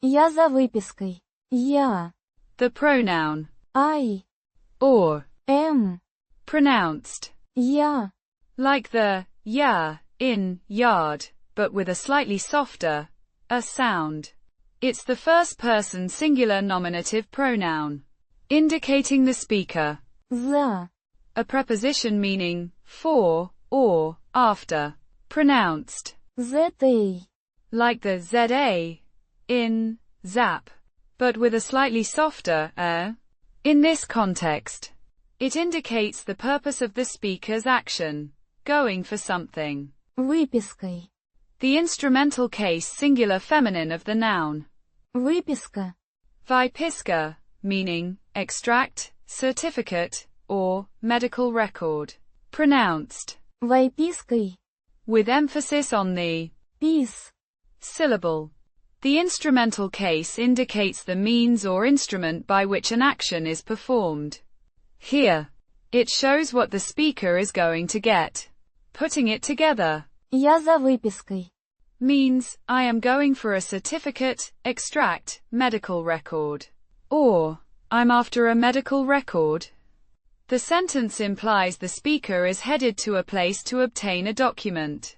Я за выпиской. Я. The pronoun I. or Am. pronounced Я. like the ya in yard, but with a slightly softer a sound. It's the first person singular nominative pronoun, indicating the speaker. За. A preposition meaning for or after. Pronounced ZA. like the za in zap, but with a slightly softer a. In this context, it indicates the purpose of the speaker's action, going for something. Выпиской. The instrumental case singular feminine of the noun. Выписка. Vypiska, meaning extract, certificate, or medical record. Pronounced Vypiskoy. with emphasis on the Pis. syllable. The instrumental case indicates the means or instrument by which an action is performed. Here, it shows what the speaker is going to get. Putting it together. Я за выпиской. Means, I am going for a certificate, extract, medical record. Or, I'm after a medical record. The sentence implies the speaker is headed to a place to obtain a document.